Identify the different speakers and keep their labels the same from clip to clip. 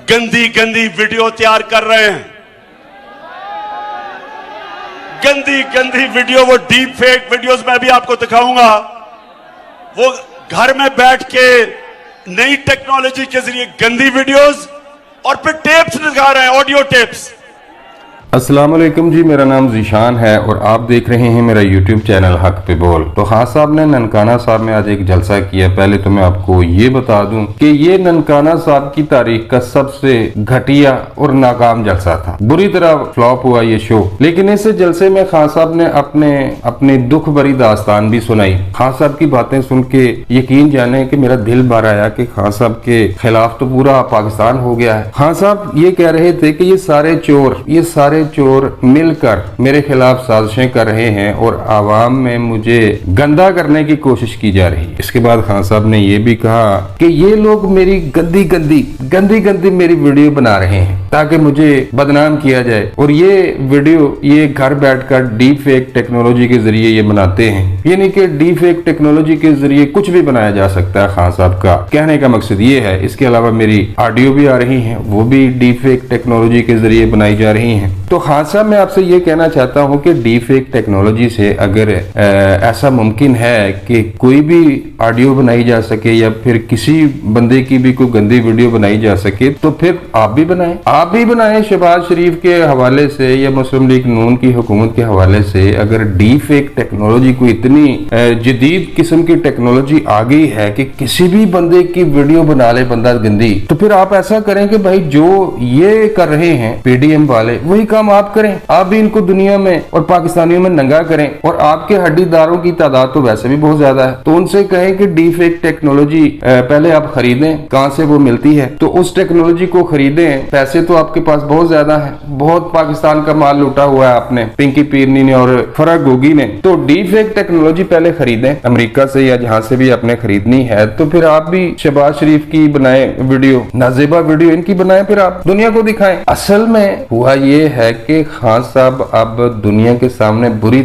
Speaker 1: गंदी गंदी वीडियो तैयार कर रहे हैं। गंदी गंदी वीडियो, वो डीप फेक वीडियोस मैं भी आपको दिखाऊंगा। वो घर में बैठ के नई टेक्नोलॉजी के जरिए गंदी वीडियोस और फिर टेप्स दिखा रहे हैं, ऑडियो टेप्स।
Speaker 2: अस्सलाम वालेकुम जी, मेरा नाम जीशान है और आप देख रहे हैं मेरा यूट्यूब चैनल हक पे बोल। तो खान साहब ने ननकाना साहब में आज एक जलसा किया। पहले तो मैं आपको ये बता दूं कि ये ननकाना साहब की तारीख का सबसे घटिया और नाकाम जलसा था। बुरी तरह फ्लॉप हुआ ये शो। लेकिन इस जलसे में खान साहब ने अपने दुख भरी दास्तान भी सुनाई। खान साहब की बातें सुन के यकीन जाने कि मेरा दिल भर आया कि खान साहब के खिलाफ तो पूरा पाकिस्तान हो गया है। खान साहब ये कह रहे थे कि ये सारे चोर मिलकर मेरे खिलाफ साजिशें कर रहे हैं और आवाम में मुझे गंदा करने की कोशिश की जा रही है। इसके बाद खान साहब ने यह भी कहा कि ये लोग मेरी गंदी गंदी मेरी वीडियो बना रहे हैं ताकि मुझे बदनाम किया जाए। और ये वीडियो ये घर बैठकर डीप फेक टेक्नोलॉजी के जरिए ये बनाते हैं। यानी कि डीप फेक टेक्नोलॉजी के जरिए कुछ भी बनाया जा सकता है। खान साहब का कहने का मकसद ये है। इसके अलावा मेरी ऑडियो भी आ रही है, वो भी डीप फेक टेक्नोलॉजी के जरिए बनाई जा रही है। तो खान साहब मैं आपसे ये कहना चाहता हूं कि डीप फेक टेक्नोलॉजी से अगर ऐसा मुमकिन है कि कोई भी ऑडियो बनाई जा सके या फिर किसी बंदे की भी कोई गंदी वीडियो बनाई जा सके तो फिर आप भी बनाएं। शहबाज शरीफ के हवाले से या मुस्लिम लीग नून की हुकूमत के हवाले से अगर डीप फेक टेक्नोलॉजी को इतनी जदीद किस्म की टेक्नोलॉजी आ गई है कि किसी भी बंदे की वीडियो बना ले बंदा गंदी, तो फिर आप ऐसा करें कि भाई जो ये कर रहे हैं पीडीएम वाले वही काम आप करें। आप भी इनको दुनिया में और पाकिस्तानियों में नंगा करें। और आपके हड्डीदारों की तादाद तो वैसे भी बहुत ज्यादा है, तो उनसे कहें कि डीप फेक टेक्नोलॉजी पहले आप खरीदें। कहां से वो मिलती है तो उस टेक्नोलॉजी को खरीदें। पैसे तो आपके पास बहुत ज्यादा है, बहुत पाकिस्तान का माल लूटा हुआ है आपने, पिंकी पीरनी ने और फराग गोगी ने। तो डीप फेक टेक्नोलॉजी पहले खरीदें अमेरिका से या जहां से भी आपने खरीदनी है। तो फिर आप भी शहबाज शरीफ की बनाए वीडियो, नाजेबा वीडियो इनकी बनाए, फिर आप दुनिया को दिखाएं। असल में हुआ ये है कि खान साहब अब दुनिया के सामने बुरी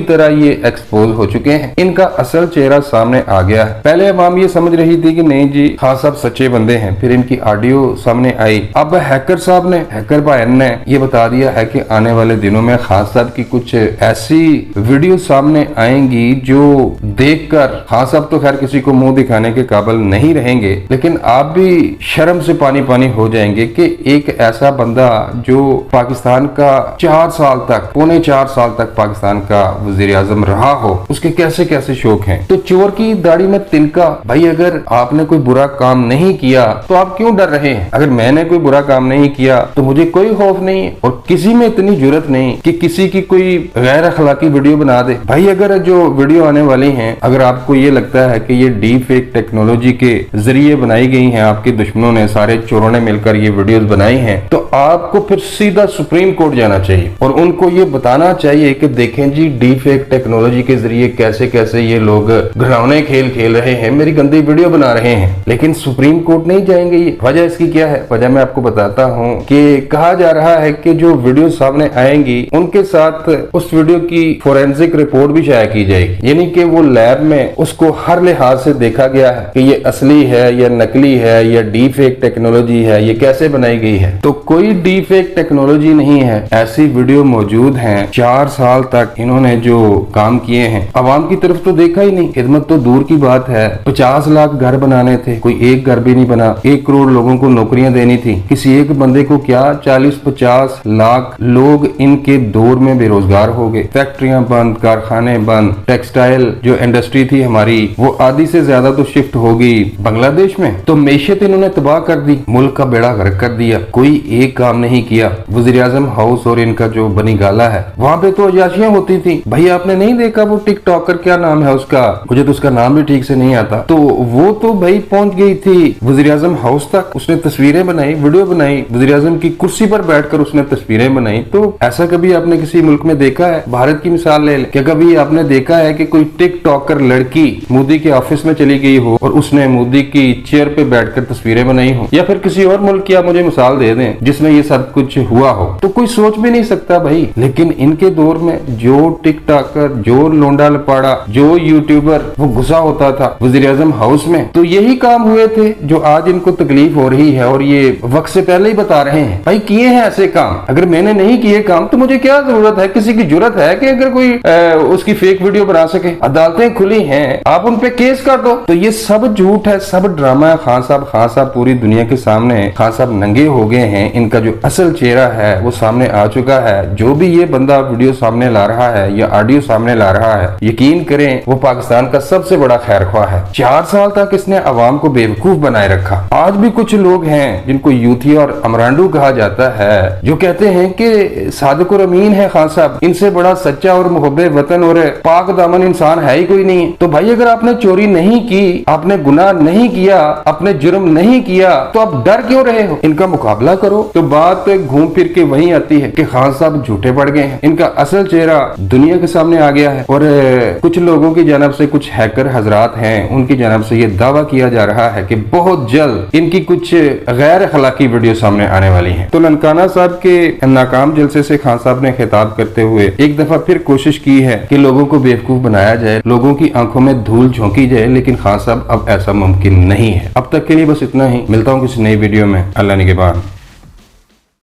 Speaker 2: तरह ये एक्सपोज हो चुके हैं। इनका असल चेहरा सामने आ गया है। पहले अवाम ये समझ रही थी कि नहीं जी खान साहब सच्चे बंदे हैं, फिर इनकी ऑडियो सामने आई। अब हैकर भाई ने ये बता दिया है कि आने वाले दिनों में खान साहब की कुछ ऐसी वीडियो सामने आएंगी जो देखकर खान साहब तो खैर किसी को मुंह दिखाने के काबिल नहीं रहेंगे, लेकिन आप भी शर्म से पानी हो जाएंगे कि एक ऐसा बंदा जो पाकिस्तान का 4 साल तक पाकिस्तान का वजीर आजम रहा हो, उसके कैसे कैसे शौक हैं। तो चोर की दाढ़ी में तिनका। भाई अगर आपने कोई बुरा काम नहीं किया तो आप क्यों डर रहे हैं? अगर मैंने कोई बुरा काम नहीं किया तो मुझे कोई खौफ नहीं और किसी में इतनी जरूरत नहीं कि किसी की कोई गैर अखलाकी वीडियो बना दे। भाई अगर जो वीडियो आने वाली है, अगर आपको ये लगता है कि ये डीप फेक टेक्नोलॉजी के जरिए बनाई गई है, आपके दुश्मनों ने, सारे चोरों ने मिलकर ये वीडियोस बनाई हैं, तो आपको फिर सीधा सुप्रीम कोर्ट जाना चाहिए और उनको ये बताना चाहिए कि देखें जी डीप फेक टेक्नोलॉजी के जरिए कैसे कैसे ये लोग घिनौने खेल खेल रहे हैं, मेरी गंदी वीडियो बना रहे हैं। लेकिन सुप्रीम कोर्ट नहीं जाएंगे। ये वजह इसकी क्या है? वजह मैं आपको बताता हूँ कि कहा जा रहा है कि जो वीडियो सामने आएंगी उनके साथ उस वीडियो की फोरेंसिक रिपोर्ट भी शाया की जाएगी। यानी कि वो लैब में उसको हर लिहाज से देखा गया है कि ये असली है या नकली है या डीप फेक टेक्नोलॉजी है, ये कैसे बनाई गई है। तो कोई डीप फेक टेक्नोलॉजी नहीं है, ऐसी वीडियो मौजूद हैं। 4 साल तक इन्होंने जो काम किए हैं अवाम की तरफ तो देखा ही नहीं। खिदमत तो दूर की बात है। 50 लाख घर बनाने थे, कोई एक घर भी नहीं बना। 1 करोड़ लोगों को नौकरियां देनी थी, किसी एक बंदे को क्या 40-50 लाख लोग इनके दौर में बेरोजगार हो गए। फैक्ट्रियां बंद, कारखाने बंद, टेक्सटाइल जो इंडस्ट्री थी हमारी वो आधी से ज्यादा तो शिफ्ट हो गई बांग्लादेश में। तो मैशत इन्होंने तबाह कर दी, मुल्क का बेड़ा गर्क कर दिया। कोई एक काम नहीं किया। वजीर आजम हाउस और इनका जो बनी गाला है वहां पे तो अयाशियां होती थी। भाई आपने नहीं देखा वो टिकटॉकर, क्या नाम है उसका, मुझे तो उसका नाम भी ठीक से नहीं आता, तो वो तो भाई पहुंच गई थी वजीर आजम हाउस तक। उसने तस्वीरें बनाई, वीडियो बनाई, वज़ीर-ए-आज़म की कुर्सी पर बैठकर उसने तस्वीरें बनाई। तो ऐसा कभी आपने किसी मुल्क में देखा है? भारत की मिसाल ले लें, क्या कभी आपने देखा है कि कोई टिकटॉकर लड़की मोदी के ऑफिस में चली गई हो और उसने मोदी की चेयर पे बैठकर तस्वीरें बनाई हो? या फिर किसी और मुल्क की आप मुझे मिसाल दे दें जिसमें ये सब कुछ हुआ हो, तो कोई सोच भी नहीं सकता भाई। लेकिन इनके दौर में जो टिकटॉकर, जो लोंडा लपाड़ा, जो यूट्यूबर वो घुसा होता था वज़ीर-ए-आज़म हाउस में, तो यही काम हुए थे जो आज इनको तकलीफ हो रही है और ये वक्त से पहले ही बता रहे हैं भाई किए हैं ऐसे काम। अगर मैंने नहीं किए काम तो मुझे क्या जरूरत है, किसी की जरूरत है कि अगर कोई उसकी फेक वीडियो बना सके? अदालतें खुली हैं, आप उन पे केस कर दो। तो ये सब झूठ है, सब ड्रामा है। खान साहब पूरी दुनिया के सामने, खान साहब नंगे हो गए हैं, इनका जो असल चेहरा है वो सामने आ चुका है। जो भी ये बंदा वीडियो सामने ला रहा है या ऑडियो सामने ला रहा है, यकीन करें वो पाकिस्तान का सबसे बड़ा खैरख्वाह है। 4 साल तक इसने अवाम को बेवकूफ बनाए रखा। आज भी कुछ लोग हैं जिनको यूथी और अमरांडू कहा जाता है, जो कहते हैं कि सादिक और अमीन है खान साहब, इनसे बड़ा सच्चा और मुहब्बे वतन और पाक दामन इंसान है ही कोई नहीं। तो भाई अगर आपने चोरी नहीं की, आपने गुनाह नहीं किया, आपने जुर्म नहीं किया, तो आप डर क्यों रहे हो? इनका मुकाबला करो। तो बात घूम फिर के वहीं आती है कि खान साहब झूठे पड़ गए हैं, इनका असल चेहरा दुनिया के सामने आ गया है। और कुछ लोगों की जानब से, कुछ हैकर हजरात हैं, उनकी जानब से ये दावा किया जा रहा है कि बहुत जल्द इनकी कुछ गैर अखलाकी वीडियो सामने आने वाली है। तो ननकाना साहब के नाकाम जलसे से खान साहब ने खिताब करते हुए एक दफा फिर कोशिश की है कि लोगों को बेवकूफ बनाया जाए, लोगों की आंखों में धूल झोंकी जाए, लेकिन खान साहब अब ऐसा मुमकिन नहीं है। अब तक के लिए बस इतना ही। मिलता हूँ किसी नई वीडियो में। अल्लाह निगहबान।